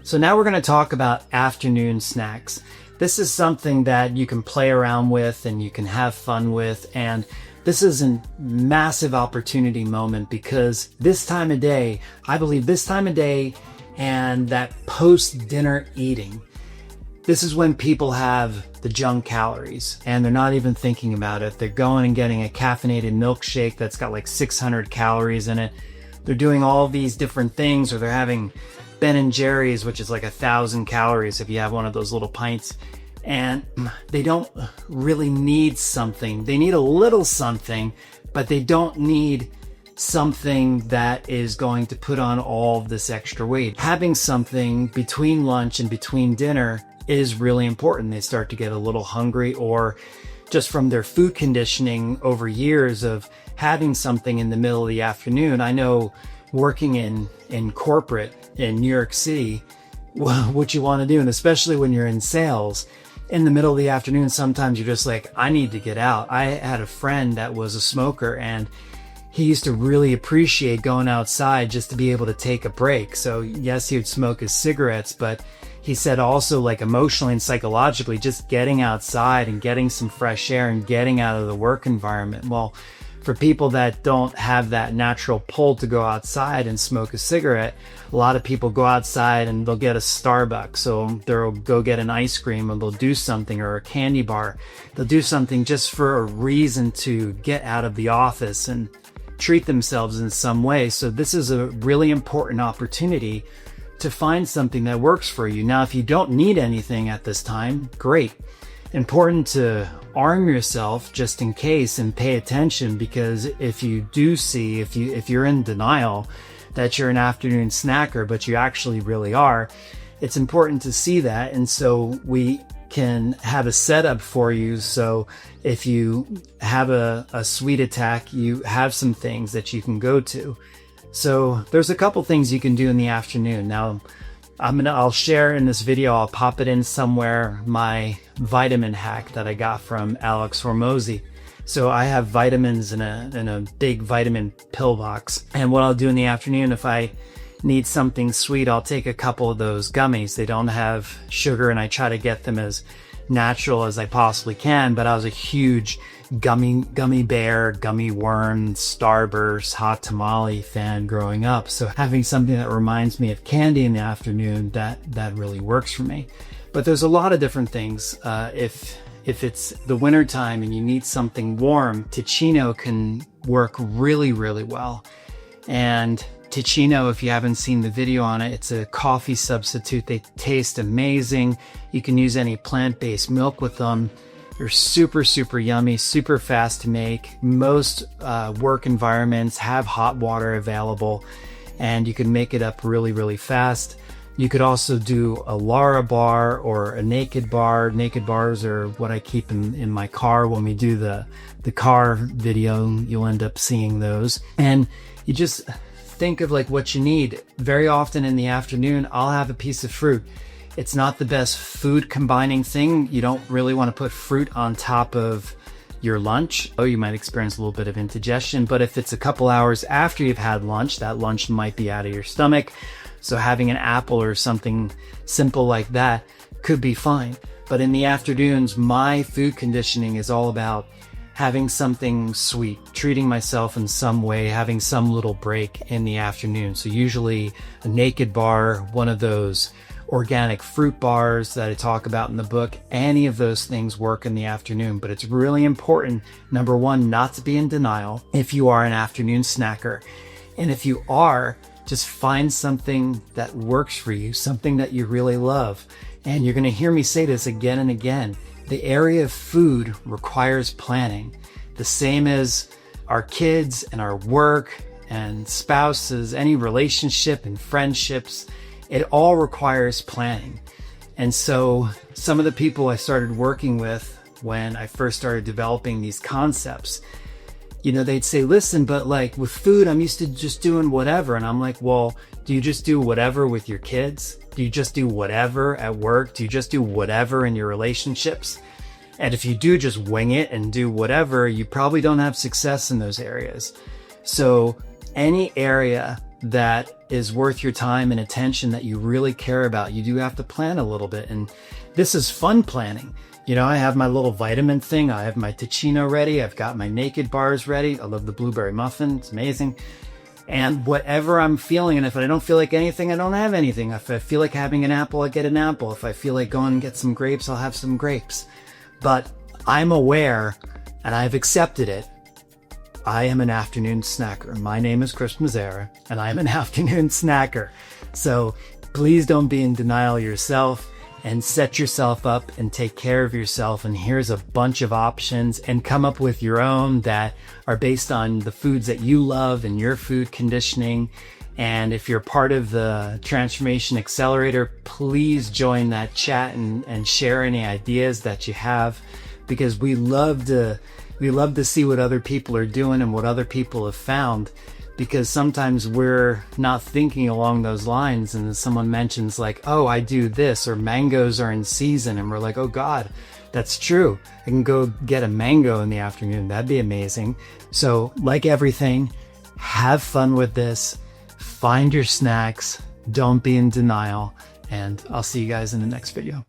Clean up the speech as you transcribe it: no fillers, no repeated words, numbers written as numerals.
So now we're going to talk about afternoon snacks. This is something that you can play around with and you can have fun with, and this is a massive opportunity moment because this time of day, I believe this time of day and that post-dinner eating, this is when people have the junk calories and they're not even thinking about it. They're going and getting a caffeinated milkshake that's got like 600 calories in it. They're doing all these different things, or they're having Ben & Jerry's, which is like 1,000 calories if you have one of those little pints. And they don't really need something. They need a little something, but they don't need something that is going to put on all of this extra weight. Having something between lunch and between dinner is really important. They start to get a little hungry, or just from their food conditioning over years of having something in the middle of the afternoon. I know working in corporate in New York City, what you want to do, and especially when you're in sales, in the middle of the afternoon, sometimes you're just like, I need to get out. I had a friend that was a smoker, and he used to really appreciate going outside just to be able to take a break. So yes, he would smoke his cigarettes, but he said also, like, emotionally and psychologically, just getting outside and getting some fresh air and getting out of the work environment. Well, for people that don't have that natural pull to go outside and smoke a cigarette, a lot of people go outside and they'll get a Starbucks. So they'll go get an ice cream, or they'll do something, or a candy bar. They'll do something just for a reason to get out of the office and treat themselves in some way. So this is a really important opportunity to find something that works for you. Now, if you don't need anything at this time, great. Important to arm yourself just in case and pay attention, because if you do see, if you're in denial that you're an afternoon snacker, but you actually really are, it's important to see that. And so we can have a setup for you. So if you have a sweet attack, you have some things that you can go to. So there's a couple things you can do in the afternoon. Now, I'll share in this video, I'll pop it in somewhere, my vitamin hack that I got from Alex Hormozy. So I have vitamins in a big vitamin pill box. And what I'll do in the afternoon, if I need something sweet, I'll take a couple of those gummies. They don't have sugar, and I try to get them as natural as I possibly can. But I was a huge gummy bear, gummy worm, Starburst, hot tamale fan growing up. So having something that reminds me of candy in the afternoon, that really works for me. But there's a lot of different things. If it's the winter time and you need something warm, Ticino can work really, really well. And Ticino, if you haven't seen the video on it, it's a coffee substitute. They taste amazing. You can use any plant-based milk with them. They're super, super yummy, super fast to make. Most work environments have hot water available, and you can make it up really, really fast. You could also do a Lara bar or a Naked bar. Naked bars are what I keep in my car. When we do the car video, you'll end up seeing those. And you just think of like what you need. Very often in the afternoon, I'll have a piece of fruit. It's not the best food combining thing. You don't really want to put fruit on top of your lunch. Oh, you might experience a little bit of indigestion, but if it's a couple hours after you've had lunch, that lunch might be out of your stomach. So having an apple or something simple like that could be fine. But in the afternoons, my food conditioning is all about having something sweet, treating myself in some way, having some little break in the afternoon. So usually a Naked bar, one of those organic fruit bars that I talk about in the book, any of those things work in the afternoon. But it's really important, number one, not to be in denial if you are an afternoon snacker. And if you are, just find something that works for you, something that you really love. And you're going to hear me say this again and again. The area of food requires planning, the same as our kids and our work and spouses, any relationship and friendships. It all requires planning. And so some of the people I started working with when I first started developing these concepts, you know, they'd say, listen, but like with food, I'm used to just doing whatever. And I'm like, well, do you just do whatever with your kids? Do you just do whatever at work? Do you just do whatever in your relationships? And if you do just wing it and do whatever, you probably don't have success in those areas. So any area that is worth your time and attention, that you really care about, you do have to plan a little bit. And this is fun planning. You know, I have my little vitamin thing. I have my Ticino ready. I've got my naked bars ready. I love the blueberry muffin. It's amazing. And whatever I'm feeling, and if I don't feel like anything, I don't have anything. If I feel like having an apple, I get an apple. If I feel like going and get some grapes, I'll have some grapes. But I'm aware, and I've accepted it. I am an afternoon snacker. My name is Chris Mazzara, and I am an afternoon snacker. So please don't be in denial yourself, and set yourself up and take care of yourself. And here's a bunch of options, and come up with your own that are based on the foods that you love and your food conditioning. And if you're part of the Transformation Accelerator, please join that chat and share any ideas that you have, because we love to see what other people are doing and what other people have found. Because sometimes we're not thinking along those lines, and someone mentions like, oh, I do this, or mangoes are in season, and we're like, oh God, that's true. I can go get a mango in the afternoon. That'd be amazing. So like everything, have fun with this, find your snacks, don't be in denial, and I'll see you guys in the next video.